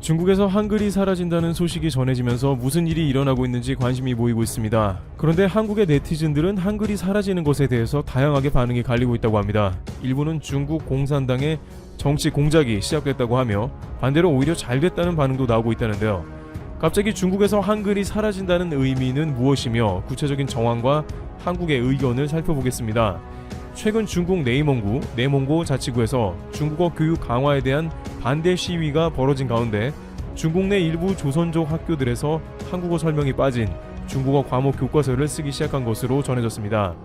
중국에서 한글이 사라진다는 소식이 전해지면서 무슨 일이 일어나고 있는지 관심이 모이고 있습니다. 그런데 한국의 네티즌들은 한글이 사라지는 것에 대해서 다양하게 반응이 갈리고 있다고 합니다. 일부는 중국 공산당의 정치 공작이 시작됐다고 하며 반대로 오히려 잘 됐다는 반응도 나오고 있다는데요. 갑자기 중국에서 한글이 사라진다는 의미는 무엇이며 구체적인 정황과 한국의 의견을 살펴보겠습니다. 최근 중국 내몽고 자치구에서 중국어 교육 강화에 대한 반대 시위가 벌어진 가운데 중국 내 일부 조선족 학교들에서 한국어 설명이 빠진 중국어 과목 교과서를 쓰기 시작한 것으로 전해졌습니다.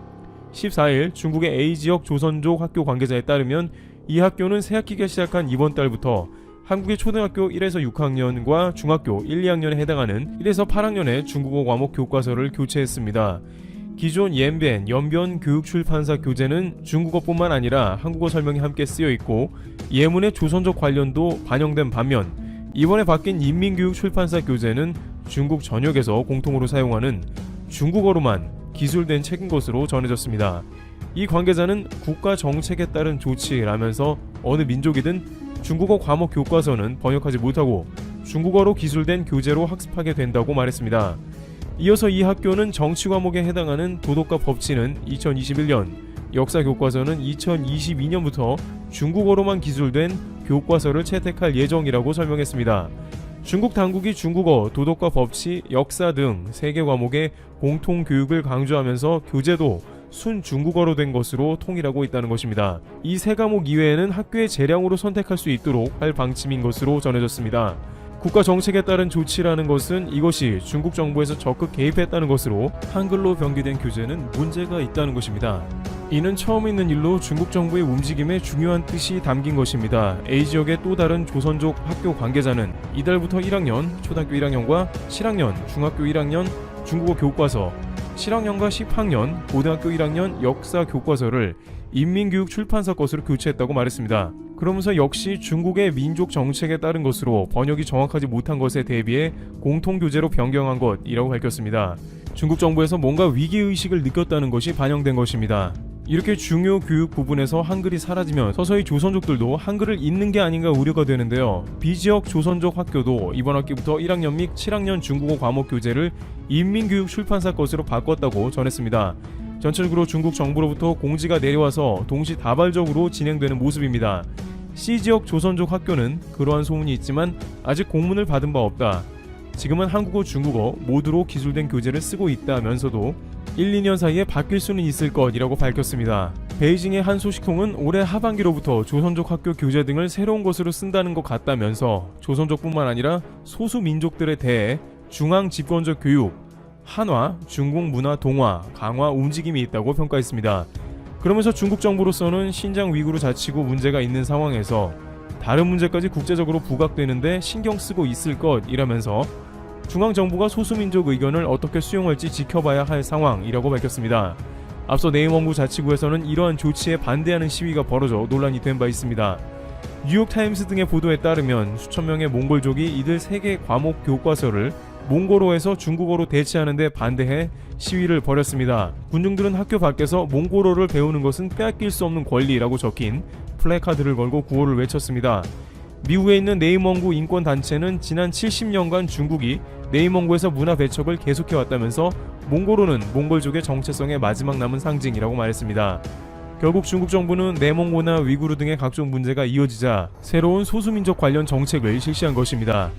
14일 중국의 A지역 조선족 학교 관계자에 따르면 이 학교는 새학기가 시작한 이번 달부터 한국의 초등학교 1에서 6학년과 중학교 1, 2학년에 해당하는 1에서 8학년의 중국어 과목 교과서를 교체했습니다. 기존 연변 교육출판사 교재는 중국어뿐만 아니라 한국어 설명이 함께 쓰여있고 예문의 조선족 관련도 반영된 반면 이번에 바뀐 인민교육출판사 교재는 중국 전역에서 공통으로 사용하는 중국어로만 기술된 책인 것으로 전해졌습니다. 이 관계자는 국가 정책에 따른 조치라면서 어느 민족이든 중국어 과목 교과서는 번역하지 못하고 중국어로 기술된 교재로 학습하게 된다고 말했습니다. 이어서 이 학교는 정치 과목에 해당하는 도덕과 법치는 2021년, 역사 교과서는 2022년부터 중국어로만 기술된 교과서를 채택할 예정이라고 설명했습니다. 중국 당국이 중국어, 도덕과 법치, 역사 등 3개 과목의 공통 교육을 강조하면서 교재도 순 중국어로 된 것으로 통일하고 있다는 것입니다. 이 3과목 이외에는 학교의 재량으로 선택할 수 있도록 할 방침인 것으로 전해졌습니다. 국가 정책에 따른 조치라는 것은 이것이 중국 정부에서 적극 개입했다는 것으로 한글로 변기된 교재는 문제가 있다는 것입니다. 이는 처음 있는 일로 중국 정부의 움직임에 중요한 뜻이 담긴 것입니다. A지역의 또 다른 조선족 학교 관계자는 이달부터 1학년, 초등학교 1학년과 7학년, 중학교 1학년 중국어 교과서, 7학년과 10학년, 고등학교 1학년 역사 교과서를 인민교육 출판사 것으로 교체했다고 말했습니다. 그러면서 역시 중국의 민족 정책에 따른 것으로 번역이 정확하지 못한 것에 대비해 공통교재로 변경한 것이라고 밝혔습니다. 중국 정부에서 뭔가 위기의식을 느꼈다는 것이 반영된 것입니다. 이렇게 중요 교육 부분에서 한글이 사라지면 서서히 조선족들도 한글을 잊는 게 아닌가 우려가 되는데요. B지역 조선족 학교도 이번 학기부터 1학년 및 7학년 중국어 과목 교재를 인민교육 출판사 것으로 바꿨다고 전했습니다. 전체적으로 중국 정부로부터 공지가 내려와서 동시다발적으로 진행되는 모습입니다. C지역 조선족 학교는 그러한 소문이 있지만 아직 공문을 받은 바 없다. 지금은 한국어, 중국어 모두로 기술된 교재를 쓰고 있다면서도 1, 2년 사이에 바뀔 수는 있을 것이라고 밝혔습니다. 베이징의 한 소식통은 올해 하반기로부터 조선족 학교 교재 등을 새로운 것으로 쓴다는 것 같다면서 조선족뿐만 아니라 소수민족들에 대해 중앙 집권적 교육, 한화, 중국 문화 동화, 강화 움직임이 있다고 평가했습니다. 그러면서 중국 정부로서는 신장 위구르 자치구 문제가 있는 상황에서 다른 문제까지 국제적으로 부각되는데 신경 쓰고 있을 것이라면서 중앙정부가 소수민족 의견을 어떻게 수용할지 지켜봐야 할 상황이라고 밝혔습니다. 앞서 내몽고 자치구에서는 이러한 조치에 반대하는 시위가 벌어져 논란이 된 바 있습니다. 뉴욕타임스 등의 보도에 따르면 수천 명의 몽골족이 이들 3개 과목 교과서를 몽골어에서 중국어로 대체하는 데 반대해 시위를 벌였습니다. 군중들은 학교 밖에서 몽골어를 배우는 것은 빼앗길 수 없는 권리라고 적힌 플래카드를 걸고 구호를 외쳤습니다. 미국에 있는 내몽고 인권단체는 지난 70년간 중국이 내몽고에서 문화 배척을 계속해왔다면서 몽골어는 몽골족의 정체성의 마지막 남은 상징이라고 말했습니다. 결국 중국 정부는 내몽고나 위구르 등의 각종 문제가 이어지자 새로운 소수민족 관련 정책을 실시한 것입니다.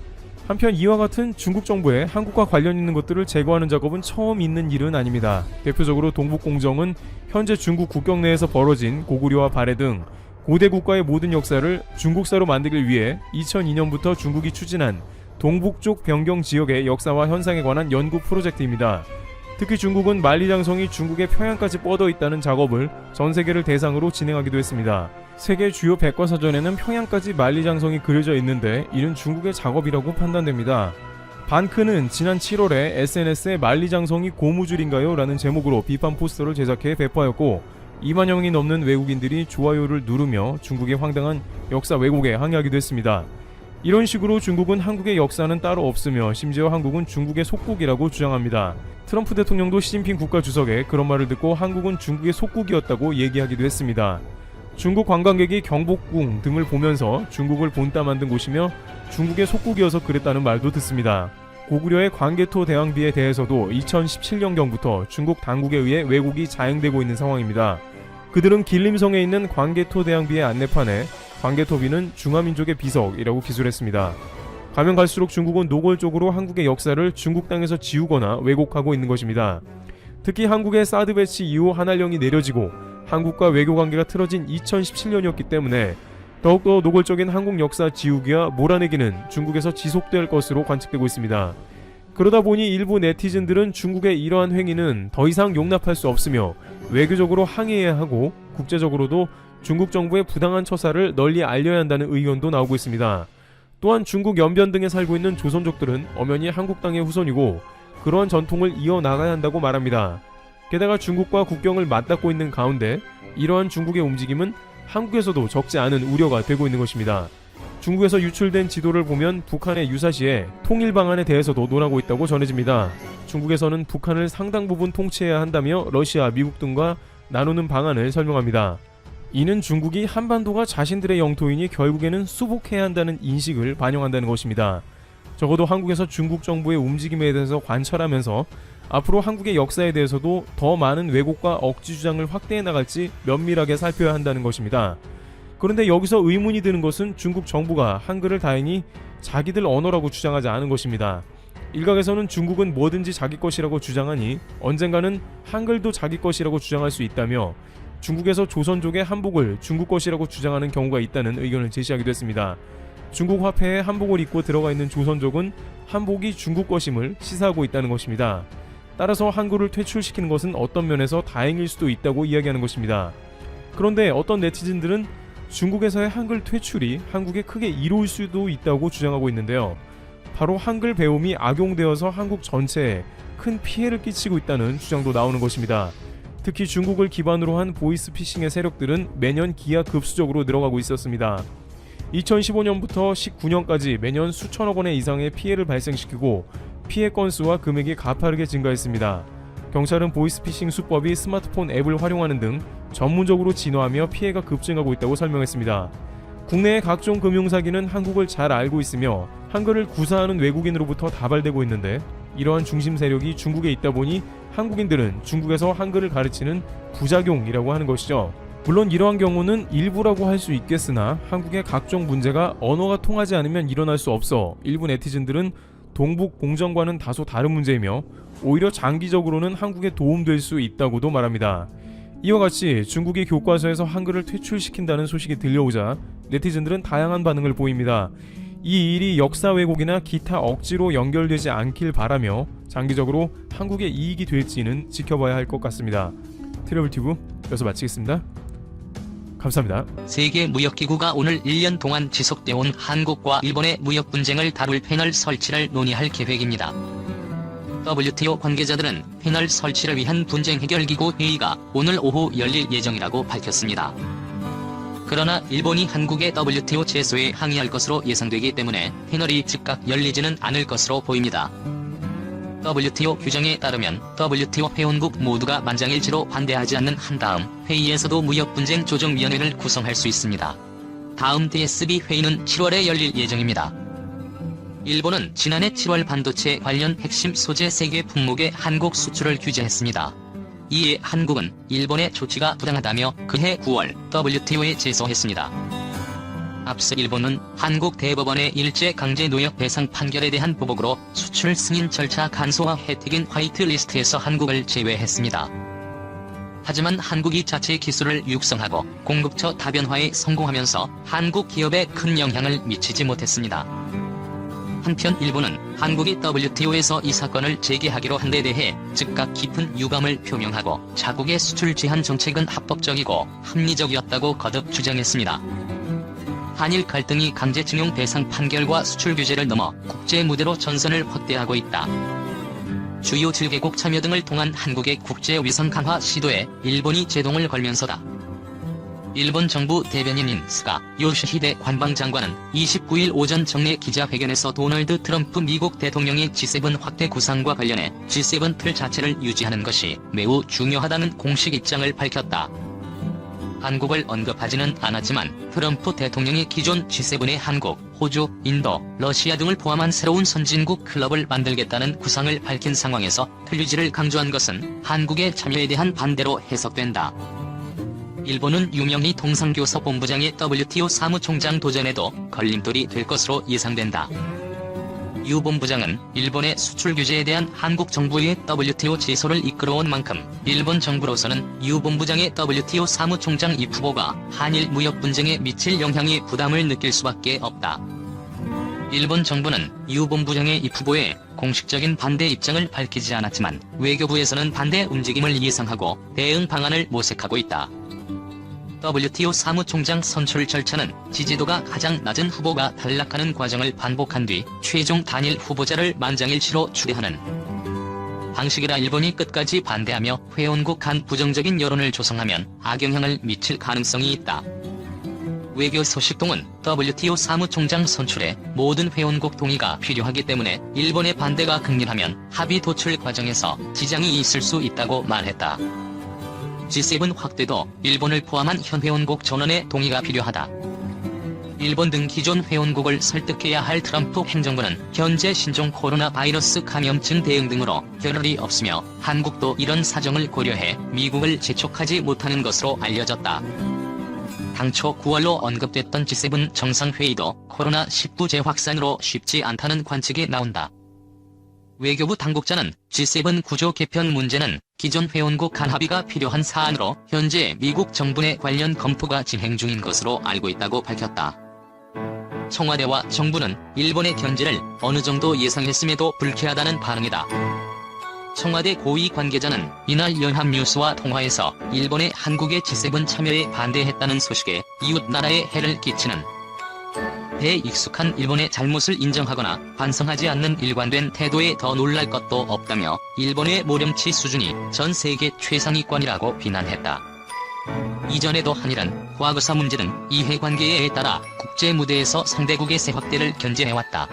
한편 이와 같은 중국 정부의 한국과 관련 있는 것들을 제거하는 작업은 처음 있는 일은 아닙니다. 대표적으로 동북공정은 현재 중국 국경 내에서 벌어진 고구려와 발해 등 고대 국가의 모든 역사를 중국사로 만들기 위해 2002년부터 중국이 추진한 동북쪽 변경 지역의 역사와 현상에 관한 연구 프로젝트입니다. 특히 중국은 만리장성이 중국의 평양까지 뻗어 있다는 작업을 전 세계를 대상으로 진행하기도 했습니다. 세계 주요 백과사전에는 평양까지 만리장성이 그려져 있는데 이는 중국의 작업이라고 판단됩니다. 반크는 지난 7월에 SNS에 만리장성이 고무줄인가요? 라는 제목으로 비판 포스터를 제작해 배포하였고 2만여 명이 넘는 외국인들이 좋아요를 누르며 중국의 황당한 역사 왜곡에 항의하기도 했습니다. 이런 식으로 중국은 한국의 역사는 따로 없으며 심지어 한국은 중국의 속국이라고 주장합니다. 트럼프 대통령도 시진핑 국가주석의 그런 말을 듣고 한국은 중국의 속국이었다고 얘기하기도 했습니다. 중국 관광객이 경복궁 등을 보면서 중국을 본따 만든 곳이며 중국의 속국이어서 그랬다는 말도 듣습니다. 고구려의 광개토 대왕비에 대해서도 2017년경부터 중국 당국에 의해 왜곡이 자행되고 있는 상황입니다. 그들은 길림성에 있는 광개토 대왕비의 안내판에 광개토비는 중화민족의 비석이라고 기술했습니다. 가면 갈수록 중국은 노골적으로 한국의 역사를 중국 땅에서 지우거나 왜곡하고 있는 것입니다. 특히 한국의 사드 배치 이후 한알령이 내려지고 한국과 외교관계가 틀어진 2017년이었기 때문에 더욱더 노골적인 한국 역사 지우기와 몰아내기는 중국에서 지속될 것으로 관측되고 있습니다. 그러다 보니 일부 네티즌들은 중국의 이러한 행위는 더 이상 용납할 수 없으며 외교적으로 항의해야 하고 국제적으로도 중국 정부의 부당한 처사를 널리 알려야 한다는 의견도 나오고 있습니다. 또한 중국 연변 등에 살고 있는 조선족들은 엄연히 한국 땅의 후손이고 그러한 전통을 이어나가야 한다고 말합니다. 게다가 중국과 국경을 맞닿고 있는 가운데 이러한 중국의 움직임은 한국에서도 적지 않은 우려가 되고 있는 것입니다. 중국에서 유출된 지도를 보면 북한의 유사시에 통일 방안에 대해서도 논하고 있다고 전해집니다. 중국에서는 북한을 상당 부분 통치해야 한다며 러시아, 미국 등과 나누는 방안을 설명합니다. 이는 중국이 한반도가 자신들의 영토이니 결국에는 수복해야 한다는 인식을 반영한다는 것입니다. 적어도 한국에서 중국 정부의 움직임에 대해서 관찰하면서 앞으로 한국의 역사에 대해서도 더 많은 왜곡과 억지 주장을 확대해 나갈지 면밀하게 살펴야 한다는 것입니다. 그런데 여기서 의문이 드는 것은 중국 정부가 한글을 다행히 자기들 언어라고 주장하지 않은 것입니다. 일각에서는 중국은 뭐든지 자기 것이라고 주장하니 언젠가는 한글도 자기 것이라고 주장할 수 있다며 중국에서 조선족의 한복을 중국 것이라고 주장하는 경우가 있다는 의견을 제시하기도 했습니다. 중국 화폐에 한복을 입고 들어가 있는 조선족은 한복이 중국 것임을 시사하고 있다는 것입니다. 따라서 한글을 퇴출시키는 것은 어떤 면에서 다행일 수도 있다고 이야기하는 것입니다. 그런데 어떤 네티즌들은 중국에서의 한글 퇴출이 한국에 크게 이로울 수도 있다고 주장하고 있는데요. 바로 한글 배움이 악용되어서 한국 전체에 큰 피해를 끼치고 있다는 주장도 나오는 것입니다. 특히 중국을 기반으로 한 보이스피싱의 세력들은 매년 기하급수적으로 늘어가고 있었습니다. 2015년부터 19년까지 매년 수천억 원의 이상의 피해를 발생시키고 피해 건수와 금액이 가파르게 증가했습니다. 경찰은 보이스피싱 수법이 스마트폰 앱을 활용하는 등 전문적으로 진화하며 피해가 급증하고 있다고 설명했습니다. 국내의 각종 금융사기는 한국을 잘 알고 있으며 한글을 구사하는 외국인으로부터 다발되고 있는데 이러한 중심 세력이 중국에 있다 보니 한국인들은 중국에서 한글을 가르치는 부작용이라고 하는 것이죠. 물론 이러한 경우는 일부라고 할 수 있겠으나 한국의 각종 문제가 언어가 통하지 않으면 일어날 수 없어 일부 네티즌들은 동북 공정과는 다소 다른 문제이며 오히려 장기적으로는 한국에 도움될 수 있다고도 말합니다. 이와 같이 중국이 교과서에서 한글을 퇴출시킨다는 소식이 들려오자 네티즌들은 다양한 반응을 보입니다. 이 일이 역사 왜곡이나 기타 억지로 연결되지 않길 바라며 장기적으로 한국의 이익이 될지는 지켜봐야 할 것 같습니다. 트래블튜브 여기서 마치겠습니다. 감사합니다. 세계무역기구가 오늘 1년 동안 지속되어온 한국과 일본의 무역 분쟁을 다룰 패널 설치를 논의할 계획입니다. WTO 관계자들은 패널 설치를 위한 분쟁 해결기구 회의가 오늘 오후 열릴 예정이라고 밝혔습니다. 그러나 일본이 한국의 WTO 제소에 항의할 것으로 예상되기 때문에 패널이 즉각 열리지는 않을 것으로 보입니다. WTO 규정에 따르면 WTO 회원국 모두가 만장일치로 반대하지 않는 한다음 회의에서도 무역분쟁 조정위원회를 구성할 수 있습니다. 다음 DSB 회의는 7월에 열릴 예정입니다. 일본은 지난해 7월 반도체 관련 핵심 소재 세계 품목의 한국 수출을 규제했습니다. 이에 한국은 일본의 조치가 부당하다며 그해 9월 WTO에 제소했습니다. 앞서 일본은 한국 대법원의 일제강제노역 배상 판결에 대한 보복으로 수출 승인 절차 간소화 혜택인 화이트리스트에서 한국을 제외했습니다. 하지만 한국이 자체 기술을 육성하고 공급처 다변화에 성공하면서 한국 기업에 큰 영향을 미치지 못했습니다. 한편 일본은 한국이 WTO에서 이 사건을 제기하기로 한 데 대해 즉각 깊은 유감을 표명하고 자국의 수출 제한 정책은 합법적이고 합리적이었다고 거듭 주장했습니다. 한일 갈등이 강제징용 배상 판결과 수출 규제를 넘어 국제 무대로 전선을 확대하고 있다. 주요 7개국 참여 등을 통한 한국의 국제 위상 강화 시도에 일본이 제동을 걸면서다. 일본 정부 대변인인 스가 요시히데 관방장관은 29일 오전 정례 기자회견에서 도널드 트럼프 미국 대통령의 G7 확대 구상과 관련해 G7 틀 자체를 유지하는 것이 매우 중요하다는 공식 입장을 밝혔다. 한국을 언급하지는 않았지만 트럼프 대통령이 기존 G7의 한국, 호주, 인도, 러시아 등을 포함한 새로운 선진국 클럽을 만들겠다는 구상을 밝힌 상황에서 틀리지를 강조한 것은 한국의 참여에 대한 반대로 해석된다. 일본은 유명희 통상교섭 본부장의 WTO 사무총장 도전에도 걸림돌이 될 것으로 예상된다. 유 본부장은 일본의 수출 규제에 대한 한국 정부의 WTO 제소를 이끌어온 만큼 일본 정부로서는 유 본부장의 WTO 사무총장 이 후보가 한일 무역 분쟁에 미칠 영향에 부담을 느낄 수밖에 없다. 일본 정부는 유 본부장의 이 후보에 공식적인 반대 입장을 밝히지 않았지만 외교부에서는 반대 움직임을 예상하고 대응 방안을 모색하고 있다. WTO 사무총장 선출 절차는 지지도가 가장 낮은 후보가 탈락하는 과정을 반복한 뒤 최종 단일 후보자를 만장일치로 추대하는 방식이라 일본이 끝까지 반대하며 회원국 간 부정적인 여론을 조성하면 악영향을 미칠 가능성이 있다. 외교 소식통은 WTO 사무총장 선출에 모든 회원국 동의가 필요하기 때문에 일본의 반대가 극렬하면 합의 도출 과정에서 지장이 있을 수 있다고 말했다. G7 확대도 일본을 포함한 현 회원국 전원의 동의가 필요하다. 일본 등 기존 회원국을 설득해야 할 트럼프 행정부는 현재 신종 코로나 바이러스 감염증 대응 등으로 겨를이 없으며 한국도 이런 사정을 고려해 미국을 재촉하지 못하는 것으로 알려졌다. 당초 9월로 언급됐던 G7 정상회의도 코로나19 재확산으로 쉽지 않다는 관측이 나온다. 외교부 당국자는 G7 구조 개편 문제는 기존 회원국 간 합의가 필요한 사안으로 현재 미국 정부 내 관련 검토가 진행 중인 것으로 알고 있다고 밝혔다. 청와대와 정부는 일본의 견제를 어느 정도 예상했음에도 불쾌하다는 반응이다. 청와대 고위 관계자는 이날 연합뉴스와 통화에서 일본의 한국의 G7 참여에 반대했다는 소식에 이웃 나라에 해를 끼치는 대익숙한 일본의 잘못을 인정하거나 반성하지 않는 일관된 태도에 더 놀랄 것도 없다며 일본의 모렴치 수준이 전 세계 최상위권이라고 비난했다. 이전에도 한일은 과거사 문제 등 이해관계에 따라 국제 무대에서 상대국의 세 확대를 견제해왔다.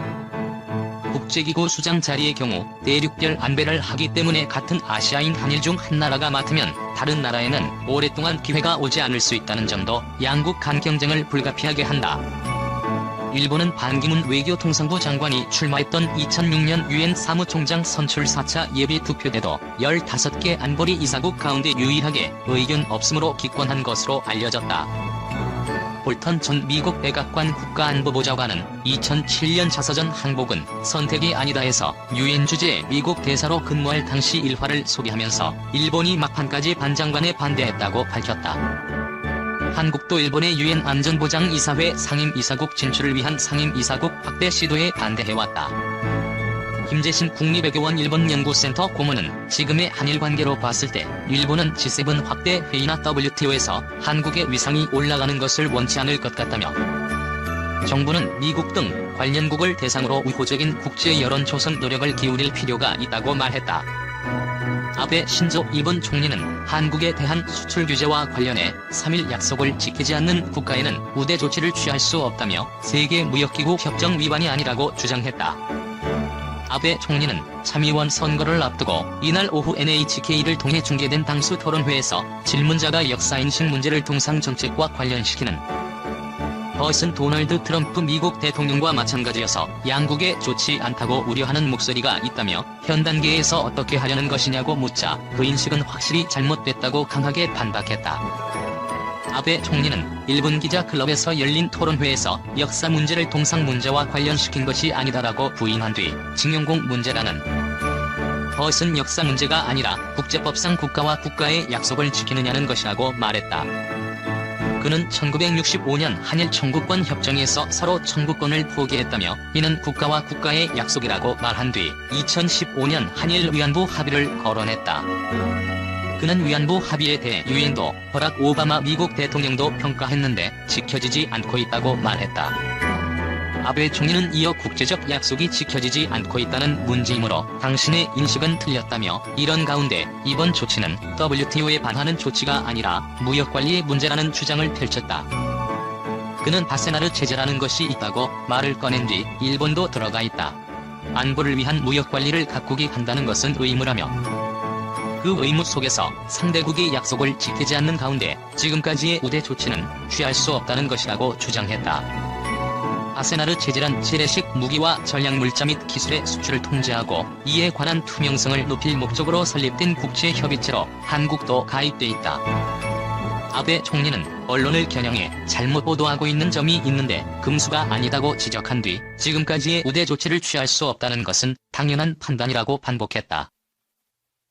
국제기구 수장 자리의 경우 대륙별 안배를 하기 때문에 같은 아시아인 한일 중 한 나라가 맡으면 다른 나라에는 오랫동안 기회가 오지 않을 수 있다는 점도 양국 간 경쟁을 불가피하게 한다. 일본은 반기문 외교통상부 장관이 출마했던 2006년 유엔 사무총장 선출 4차 예비 투표 때도 15개 안보리 이사국 가운데 유일하게 의견 없음으로 기권한 것으로 알려졌다. 볼턴 전 미국 백악관 국가안보보좌관은 2007년 자서전 항복은 선택이 아니다 해서 유엔 주재 미국 대사로 근무할 당시 일화를 소개하면서 일본이 막판까지 반장관에 반대했다고 밝혔다. 한국도 일본의 유엔 안전보장이사회 상임이사국 진출을 위한 상임이사국 확대 시도에 반대해왔다. 김재신 국립외교원 일본연구센터 고문은 지금의 한일 관계로 봤을 때 일본은 G7 확대 회의나 WTO에서 한국의 위상이 올라가는 것을 원치 않을 것 같다며 정부는 미국 등 관련국을 대상으로 우호적인 국제 여론 조성 노력을 기울일 필요가 있다고 말했다. 아베 신조 일본 총리는 한국에 대한 수출 규제와 관련해 3일 약속을 지키지 않는 국가에는 우대 조치를 취할 수 없다며 세계무역기구 협정 위반이 아니라고 주장했다. 아베 총리는 참의원 선거를 앞두고 이날 오후 NHK를 통해 중계된 당수 토론회에서 질문자가 역사인식 문제를 통상정책과 관련시키는 것은 도널드 트럼프 미국 대통령과 마찬가지여서 양국에 좋지 않다고 우려하는 목소리가 있다며 현 단계에서 어떻게 하려는 것이냐고 묻자 그 인식은 확실히 잘못됐다고 강하게 반박했다. 아베 총리는 일본 기자클럽에서 열린 토론회에서 역사 문제를 통상 문제와 관련시킨 것이 아니다라고 부인한 뒤 징용공 문제라는 것은 역사 문제가 아니라 국제법상 국가와 국가의 약속을 지키느냐는 것이라고 말했다. 그는 1965년 한일 청구권 협정에서 서로 청구권을 포기했다며 이는 국가와 국가의 약속이라고 말한 뒤 2015년 한일 위안부 합의를 거론했다. 그는 위안부 합의에 대해 유엔도 버락 오바마 미국 대통령도 평가했는데 지켜지지 않고 있다고 말했다. 아베 총리는 이어 국제적 약속이 지켜지지 않고 있다는 문제이므로 당신의 인식은 틀렸다며 이런 가운데 이번 조치는 WTO에 반하는 조치가 아니라 무역관리의 문제라는 주장을 펼쳤다. 그는 바세나르 체제라는 것이 있다고 말을 꺼낸 뒤 일본도 들어가 있다. 안보를 위한 무역관리를 각국이 한다는 것은 의무라며 그 의무 속에서 상대국이 약속을 지키지 않는 가운데 지금까지의 우대 조치는 취할 수 없다는 것이라고 주장했다. 아세나르 체제란 재래식 무기와 전략물자 및 기술의 수출을 통제하고 이에 관한 투명성을 높일 목적으로 설립된 국제협의체로 한국도 가입돼 있다. 아베 총리는 언론을 겨냥해 잘못 보도하고 있는 점이 있는데 금수가 아니다고 지적한 뒤 지금까지의 우대 조치를 취할 수 없다는 것은 당연한 판단이라고 반복했다.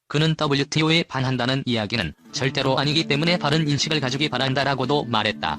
그는 WTO에 반한다는 이야기는 절대로 아니기 때문에 바른 인식을 가지기 바란다라고도 말했다.